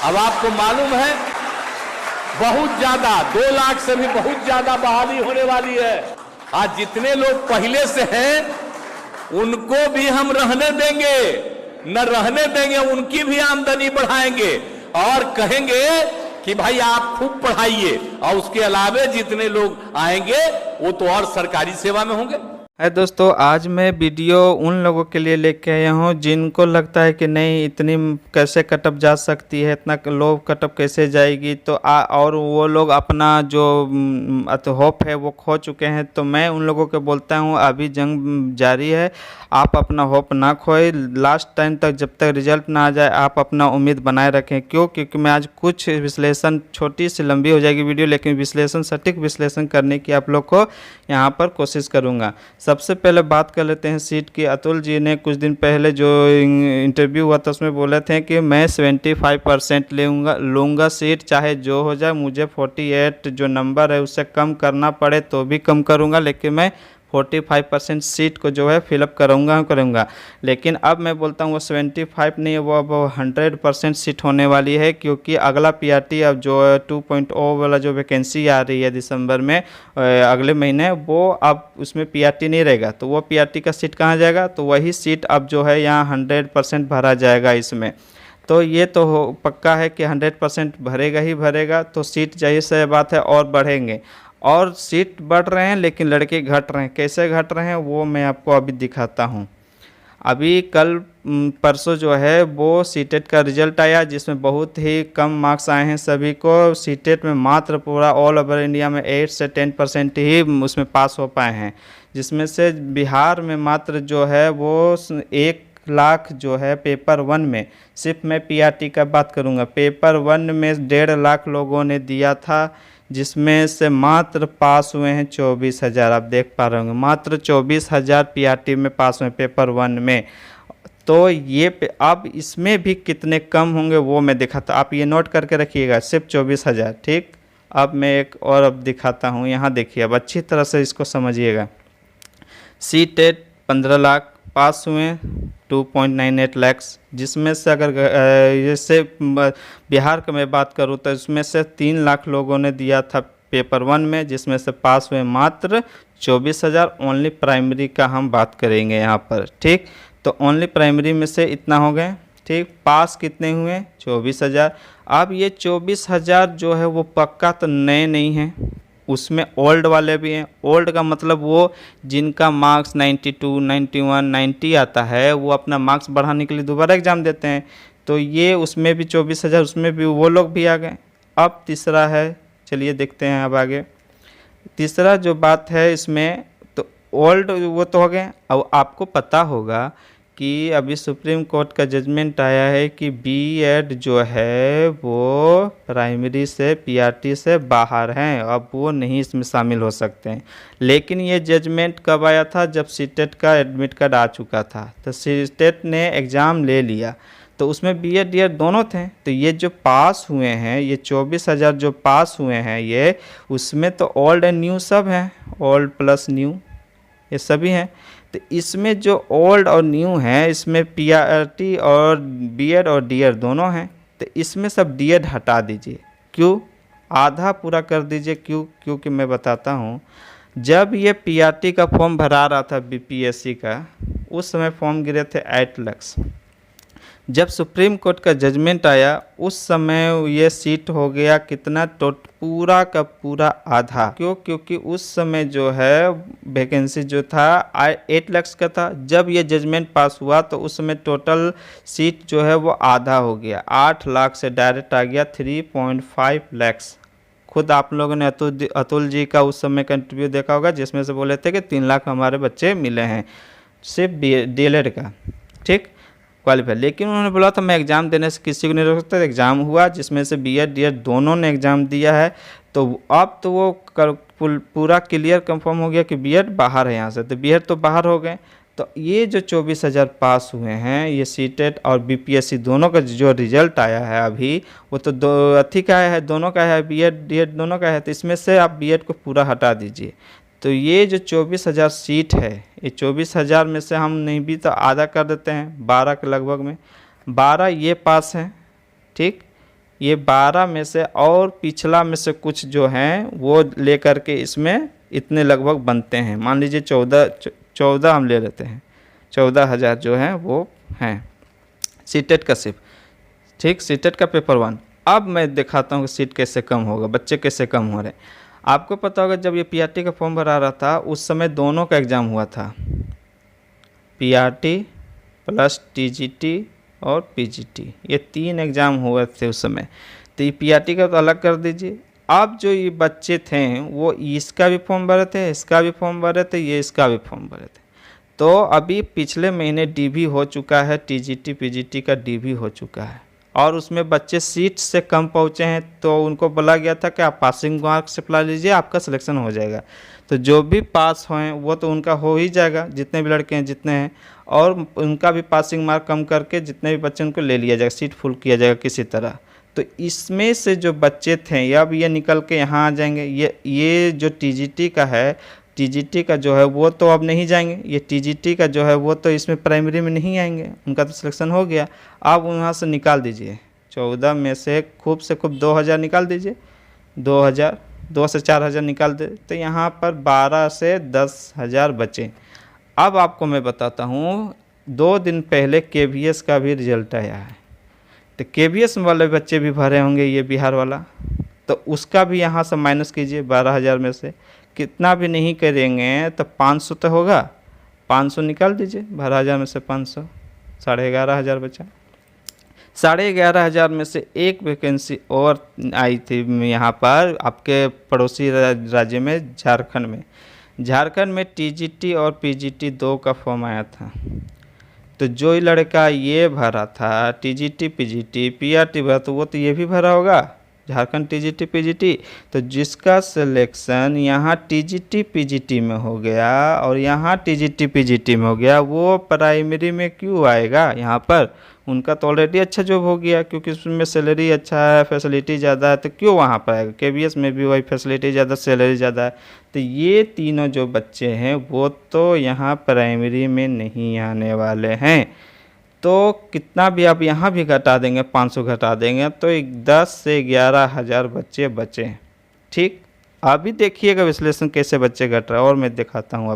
अब आपको मालूम है बहुत ज्यादा 2 लाख से भी बहुत ज्यादा बहाली होने वाली है। आज जितने लोग पहले से हैं उनको भी हम रहने देंगे, न रहने देंगे, उनकी भी आमदनी बढ़ाएंगे और कहेंगे कि भाई आप खूब पढ़ाइए, और उसके अलावे जितने लोग आएंगे वो तो और सरकारी सेवा में होंगे। है दोस्तों, आज मैं वीडियो उन लोगों के लिए लेके आया हूँ जिनको लगता है कि नहीं इतनी कैसे कटअप जा सकती है, इतना लो कटअप कैसे जाएगी, तो और वो लोग अपना जो होप है वो खो चुके हैं। तो मैं उन लोगों को बोलता हूँ अभी जंग जारी है, आप अपना होप ना खोए, लास्ट टाइम तक जब तक रिजल्ट ना आ जाए आप अपना उम्मीद बनाए रखें। क्योंकि मैं आज कुछ विश्लेषण, छोटी सी लंबी हो जाएगी वीडियो, लेकिन विश्लेषण, सटीक विश्लेषण करने की आप लोग को यहाँ पर कोशिश करूँगा। सबसे पहले बात कर लेते हैं सीट की। अतुल जी ने कुछ दिन पहले जो इंटरव्यू हुआ था उसमें बोले थे कि मैं 75% लूँगा सीट, चाहे जो हो जाए, मुझे 48 जो नंबर है उससे कम करना पड़े तो भी कम करूँगा, लेकिन मैं 45% सीट को जो है फिलअप करूँगा। लेकिन अब मैं बोलता हूँ वो 75 नहीं है, वो अब 100% सीट होने वाली है। क्योंकि अगला पीआरटी अब जो 2.0 वाला जो वैकेंसी आ रही है दिसंबर में अगले महीने, वो अब उसमें पीआरटी नहीं रहेगा। तो वो पीआरटी का सीट कहाँ जाएगा, तो वही सीट अब जो है यहाँ 100% भरा जाएगा इसमें। तो ये तो पक्का है कि 100% भरेगा ही भरेगा। तो सीट जाहिर सी बात है और बढ़ेंगे, और सीट बढ़ रहे हैं लेकिन लड़के घट रहे हैं। कैसे घट रहे हैं वो मैं आपको अभी दिखाता हूं। अभी कल परसों जो है वो सीटेट का रिजल्ट आया, जिसमें बहुत ही कम मार्क्स आए हैं सभी को। सीटेट में मात्र पूरा ऑल ओवर इंडिया में 8 से 10% ही उसमें पास हो पाए हैं, जिसमें से बिहार में मात्र जो है वो 1 लाख जो है पेपर 1 में, सिर्फ मैं पीआरटी का बात करूंगा, पेपर 1 में 1.5 लाख लोगों ने दिया था, जिसमें से मात्र पास हुए हैं 24,000। आप देख पा रहे होंगे मात्र 24,000 पीआरटी में पास हुए पेपर 1 में। तो ये अब इसमें भी कितने कम होंगे वो मैं दिखाता, आप ये नोट करके रखिएगा, सिर्फ 24,000। ठीक, अब मैं एक और अब दिखाता हूँ, यहाँ देखिए, अब अच्छी तरह से इसको समझिएगा। सीटेट 15 लाख पास हुए, 2.98 लाख्स, जिसमें से अगर जैसे बिहार का मैं बात करूँ तो इसमें से 3 लाख लोगों ने दिया था पेपर 1 में, जिसमें से पास हुए मात्र 24,000। ओनली प्राइमरी का हम बात करेंगे यहाँ पर। ठीक, तो ओनली प्राइमरी में से इतना हो गए। ठीक, पास कितने हुए, 24,000। अब ये 24,000 जो है वो पक्का तो नए नहीं हैं, उसमें ओल्ड वाले भी हैं। ओल्ड का मतलब वो जिनका मार्क्स 92, 91, 90 आता है, वो अपना मार्क्स बढ़ाने के लिए दोबारा एग्ज़ाम देते हैं। तो ये उसमें भी 24,000, उसमें भी वो लोग भी आ गए। अब तीसरा है, चलिए देखते हैं अब आगे। तीसरा जो बात है इसमें, तो ओल्ड वो तो हो गए। अब आपको पता होगा कि अभी सुप्रीम कोर्ट का जजमेंट आया है कि बीएड जो है वो प्राइमरी से, पीआरटी से बाहर हैं, अब वो नहीं इसमें शामिल हो सकते हैं। लेकिन ये जजमेंट कब आया था, जब सीटेट का एडमिट कार्ड आ चुका था, तो सीटेट ने एग्ज़ाम ले लिया, तो उसमें बीएड डीएड दोनों थे। तो ये जो पास हुए हैं, ये 24,000 जो पास हुए हैं, ये उसमें तो ओल्ड एंड न्यू सब हैं, ओल्ड प्लस न्यू ये सभी हैं। तो इसमें जो ओल्ड और न्यू है, इसमें पीआरटी और बीएड और डीएड दोनों हैं। तो इसमें सब डीएड हटा दीजिए। क्यों, आधा पूरा कर दीजिए। क्यों, क्योंकि मैं बताता हूँ, जब ये पीआरटी का फॉर्म भरा रहा था बीपीएससी का, उस समय फॉर्म गिरे थे 8 लाख। जब सुप्रीम कोर्ट का जजमेंट आया उस समय ये सीट हो गया कितना, पूरा का पूरा आधा। क्यों, क्योंकि उस समय जो है वैकेंसी जो था 8 लाख का था। जब ये जजमेंट पास हुआ तो उस समय टोटल सीट जो है वो आधा हो गया, 8 लाख से डायरेक्ट आ गया 3.5 लाख। खुद आप लोगों ने अतुल जी का उस समय का इंटरव्यू देखा होगा, जिसमें से बोले थे कि 3 लाख हमारे बच्चे मिले हैं सिर्फ डीएलएड का। ठीक, क्वालिफाई। लेकिन उन्होंने बोला था मैं एग्ज़ाम देने से किसी को नहीं रोक सकता। एग्ज़ाम हुआ, जिसमें से बीएड डीएड दोनों ने एग्ज़ाम दिया है। तो अब तो वो पूरा क्लियर कंफर्म हो गया कि बीएड बाहर है यहाँ से, तो बीएड तो बाहर हो गए। तो ये जो 24,000 पास हुए हैं, ये सीटेट और बीपीएससी दोनों का जो रिजल्ट आया है अभी, वो तो अथी का है, दोनों का है, बीएड डीएड दोनों का है। तो इसमें से आप बीएड को पूरा हटा दीजिए। तो ये जो 24,000 सीट है, ये 24,000 में से हम नहीं भी तो आधा कर देते हैं, 12 के लगभग में 12 ये पास हैं। ठीक, ये 12 में से और पिछला में से कुछ जो हैं वो लेकर के इसमें इतने लगभग बनते हैं। मान लीजिए 14 हम ले लेते हैं, 14,000 जो हैं वो हैं सीटेट का सिर्फ। ठीक, सीटेट का पेपर 1। अब मैं दिखाता हूँ कि सीट कैसे कम होगा, बच्चे कैसे कम हो रहे हैं। आपको पता होगा जब ये पीआरटी का फॉर्म भरा रहा था उस समय दोनों का एग्ज़ाम हुआ था, पीआरटी प्लस टीजीटी और पीजीटी, ये 3 एग्ज़ाम हुए थे उस समय। तो ये पीआरटी का तो अलग कर दीजिए। अब जो ये बच्चे थे वो इसका भी फॉर्म भरे थे, इसका भी फॉर्म भरे थे, ये इसका भी फॉर्म भरे थे। तो अभी पिछले महीने डीबी हो चुका है, टीजीटी पीजीटी का डीबी हो चुका है और उसमें बच्चे सीट से कम पहुँचे हैं तो उनको बोला गया था कि आप पासिंग मार्क्स अप्लाई लीजिए, आपका सिलेक्शन हो जाएगा। तो जो भी पास हुए वो तो उनका हो ही जाएगा, जितने भी लड़के हैं जितने हैं, और उनका भी पासिंग मार्क कम करके जितने भी बच्चे उनको ले लिया जाएगा, सीट फुल किया जाएगा किसी तरह। तो इसमें से जो बच्चे थे अब ये निकल के यहाँ आ जाएंगे। ये जो टीजीटी का है, टीजीटी का जो है वो तो अब नहीं जाएंगे, ये टीजीटी का जो है वो तो इसमें प्राइमरी में नहीं आएंगे, उनका तो सिलेक्शन हो गया। आप वहाँ से निकाल दीजिए 14 में से खूब 2000 निकाल दीजिए, 2000, 2 से 4000 निकाल दे, तो यहाँ पर 12 से 10,000 बचे। अब आपको मैं बताता हूँ 2 दिन पहले केवीएस का भी रिजल्ट आया है, तो केवीएस वाले बच्चे भी भरे होंगे ये बिहार वाला, तो उसका भी यहाँ से माइनस कीजिए 12,000 में से, कितना भी नहीं करेंगे तो 500 तो होगा, 500 निकाल दीजिए 12,000 में से 500, 11,500 बचा। 11,500 में से एक वैकेंसी और आई थी यहाँ पर आपके पड़ोसी राज्य में, झारखंड में टीजीटी और पीजीटी 2 का फॉर्म आया था। तो जो लड़का ये भरा था टीजीटी पीजीटी पीआरटी भरा, तो वो तो ये भी भरा होगा झारखंड टीजीटी पीजीटी। तो जिसका सिलेक्शन यहाँ टीजीटी पीजीटी में हो गया और यहाँ टीजीटी पीजीटी में हो गया, वो प्राइमरी में क्यों आएगा यहाँ पर? उनका तो ऑलरेडी अच्छा जॉब हो गया क्योंकि उसमें सैलरी अच्छा है, फैसिलिटी ज़्यादा है, तो क्यों वहाँ पर आएगा? केवीएस में भी वही फैसिलिटी ज़्यादा, सैलरी ज़्यादा है। तो ये तीनों जो बच्चे हैं वो तो यहाँ प्राइमरी में नहीं आने वाले हैं। तो कितना भी आप यहाँ भी घटा देंगे, 500 घटा देंगे, तो 10 से 11,000 बच्चे बचे। ठीक, अभी देखिएगा विश्लेषण कैसे बच्चे घट रहा है। और मैं दिखाता हूँ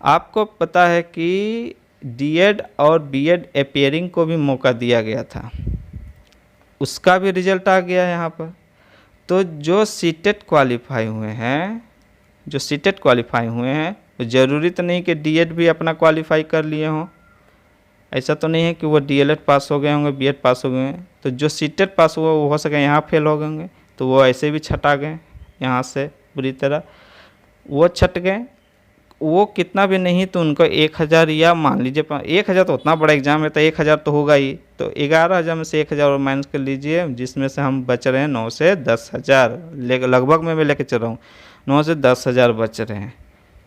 आपको पता है कि डीएड और बीएड अपेयरिंग को भी मौका दिया गया था, उसका भी रिजल्ट आ गया है यहाँ पर। तो जो सीटेट क्वालिफाई हुए हैं, तो ज़रूरी तो नहीं कि डीएड भी अपना क्वालिफाई कर लिए हों, ऐसा तो नहीं है कि वो डीएलएड पास हो गए होंगे, बीएड पास हो गए हैं। तो जो सीटेट पास हुआ वो हो सके यहाँ फेल हो गए होंगे, तो वो ऐसे भी छटा गए यहाँ से बुरी तरह, वो छट गए। वो कितना भी नहीं तो उनको 1,000 या मान लीजिए 1,000 तो उतना बड़ा एग्ज़ाम है तो 1,000 तो होगा ही, तो 11,000 में से 1,000 और माइनस कर लीजिए, जिसमें से हम बच रहे हैं 9 से 10,000, लगभग मैं लेके चल रहा हूँ 9 से 10,000 बच रहे हैं।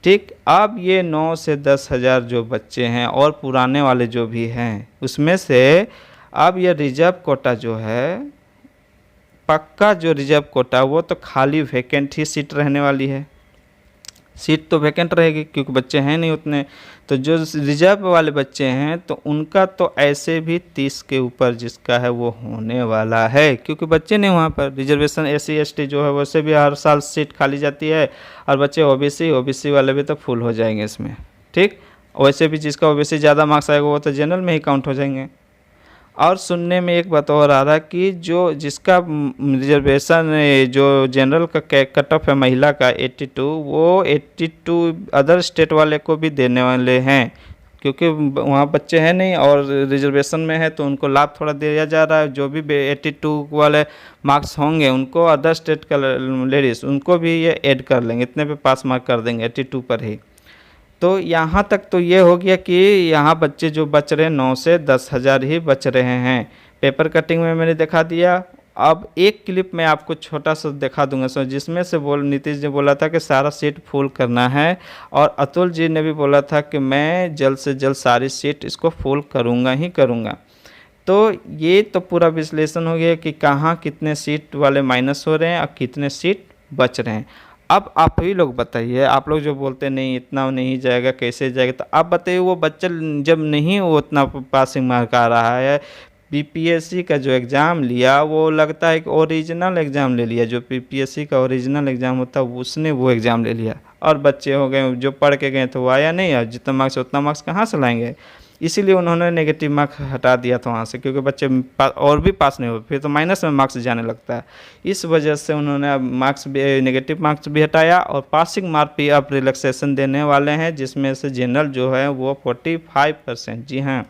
ठीक, अब ये 9 से 10,000 जो बच्चे हैं और पुराने वाले जो भी हैं उसमें से अब ये रिजर्व कोटा जो है, पक्का जो रिजर्व कोटा वो तो खाली वैकेंट ही सीट रहने वाली है, सीट तो वैकेंट रहेगी क्योंकि बच्चे हैं नहीं उतने। तो जो रिजर्व वाले बच्चे हैं तो उनका तो ऐसे भी 30 के ऊपर जिसका है वो होने वाला है, क्योंकि बच्चे नहीं वहाँ पर। रिजर्वेशन SC ST जो है वैसे भी हर साल सीट खाली जाती है, और बच्चे OBC वाले भी तो फुल हो जाएंगे इसमें। ठीक, वैसे भी जिसका OBC ज़्यादा मार्क्स आएगा वो तो जनरल में ही काउंट हो जाएंगे। और सुनने में एक बात और आ रहा है कि जो जिसका रिजर्वेशन जो जनरल का कट ऑफ है महिला का 82, वो 82 अदर स्टेट वाले को भी देने वाले हैं, क्योंकि वहाँ बच्चे हैं नहीं और रिजर्वेशन में है तो उनको लाभ थोड़ा दिया जा रहा है। जो भी 82 वाले मार्क्स होंगे उनको अदर स्टेट का लेडीज़ उनको भी ये ऐड कर लेंगे, इतने पे पास मार्क कर देंगे 82 पर ही। तो यहाँ तक तो ये हो गया कि यहाँ बच्चे जो बच रहे हैं 9 से 10,000 ही बच रहे हैं। पेपर कटिंग में मैंने दिखा दिया। अब एक क्लिप मैं आपको छोटा सा दिखा दूंगा सो, जिसमें से नीतीश जी बोला था कि सारा सीट फुल करना है, और अतुल जी ने भी बोला था कि मैं जल्द से जल्द सारी सीट इसको फुल करूँगा ही करूँगा। तो ये तो पूरा विश्लेषण हो गया कि कहाँ कितने सीट वाले माइनस हो रहे हैं और कितने सीट बच रहे हैं। अब आप ही लोग बताइए, आप लोग जो बोलते नहीं इतना नहीं जाएगा कैसे जाएगा, तो आप बताइए वो बच्चा जब नहीं वो उतना पासिंग मार्क आ रहा है, बीपीएससी का जो एग्ज़ाम लिया वो लगता है कि ओरिजिनल एग्ज़ाम ले लिया, जो बीपीएससी का ओरिजिनल एग्ज़ाम होता है उसने वो एग्ज़ाम ले लिया, और बच्चे हो गए जो पढ़ के गए तो वो आया नहीं, और जितना मार्क्स उतना मार्क्स कहाँ से लाएंगे। इसीलिए उन्होंने नेगेटिव मार्क्स हटा दिया था वहाँ से, क्योंकि बच्चे और भी पास नहीं हो, फिर तो माइनस में मार्क्स जाने लगता है। इस वजह से उन्होंने अब मार्क्स भी, नेगेटिव मार्क्स भी हटाया, और पासिंग मार्क भी अब रिलैक्सेशन देने वाले हैं, जिसमें से जनरल जो है वो 45%। जी हाँ,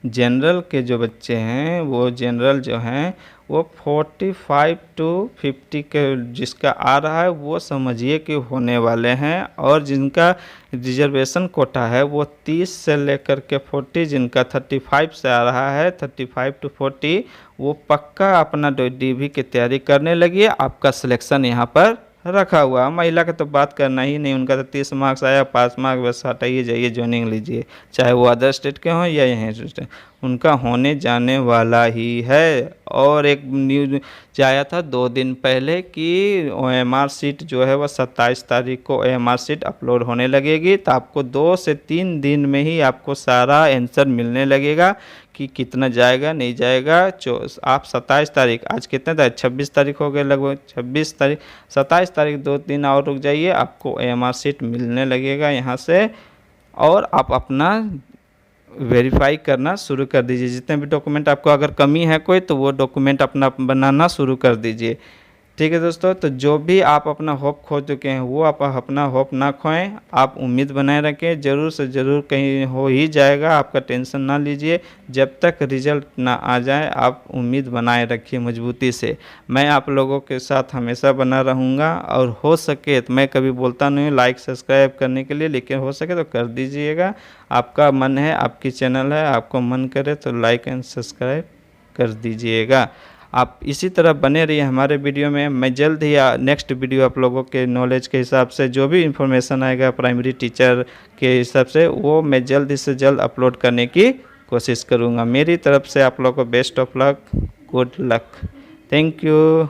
जनरल के जो बच्चे हैं वो जनरल जो हैं वो 45 to 50 के जिसका आ रहा है वो समझिए कि होने वाले हैं, और जिनका रिजर्वेशन कोटा है वो 30 से लेकर के 40, जिनका 35 से आ रहा है 35 to 40, वो पक्का अपना डीवी की तैयारी करने लगी। आपका सिलेक्शन यहाँ पर रखा हुआ। महिला का तो बात करना ही नहीं, उनका तो 30 मार्क्स आया, 5 मार्क्स बस हटाइए जाइए ज्वाइनिंग लीजिए, चाहे वो अदर स्टेट के हों या यहाँ स्टेट, उनका होने जाने वाला ही है। और एक न्यूज आया था 2 दिन पहले कि OMR सीट जो है वह 27 तारीख को OMR सीट अपलोड होने लगेगी, तो आपको 2 से 3 दिन में ही आपको सारा आंसर मिलने लगेगा कि कितना जाएगा नहीं जाएगा। आप 27 तारीख, आज कितने तारीख, 26 तारीख हो गए लगभग, 26 तारीख, 27 तारीख 2 दिन और रुक जाइए, आपको OMR सीट मिलने लगेगा यहाँ से, और आप अपना वेरीफाई करना शुरू कर दीजिए। जितने भी डॉक्यूमेंट आपको अगर कमी है कोई, तो वो डॉक्यूमेंट अपना बनाना शुरू कर दीजिए। ठीक है दोस्तों, तो जो भी आप अपना होप खो चुके हैं वो आप अपना होप ना खोएं, आप उम्मीद बनाए रखें, ज़रूर से ज़रूर कहीं हो ही जाएगा, आपका टेंशन ना लीजिए। जब तक रिजल्ट ना आ जाए आप उम्मीद बनाए रखिए मजबूती से। मैं आप लोगों के साथ हमेशा बना रहूँगा, और हो सके तो मैं कभी बोलता नहीं लाइक सब्सक्राइब करने के लिए, लेकिन हो सके तो कर दीजिएगा। आपका मन है, आपकी चैनल है, आपको मन करे तो लाइक एंड सब्सक्राइब कर दीजिएगा। आप इसी तरह बने रहिए हमारे वीडियो में। मैं जल्द ही नेक्स्ट वीडियो आप लोगों के नॉलेज के हिसाब से जो भी इन्फॉर्मेशन आएगा प्राइमरी टीचर के हिसाब से, वो मैं जल्द से जल्द अपलोड करने की कोशिश करूँगा। मेरी तरफ से आप लोगों को best of luck, good luck, thank you.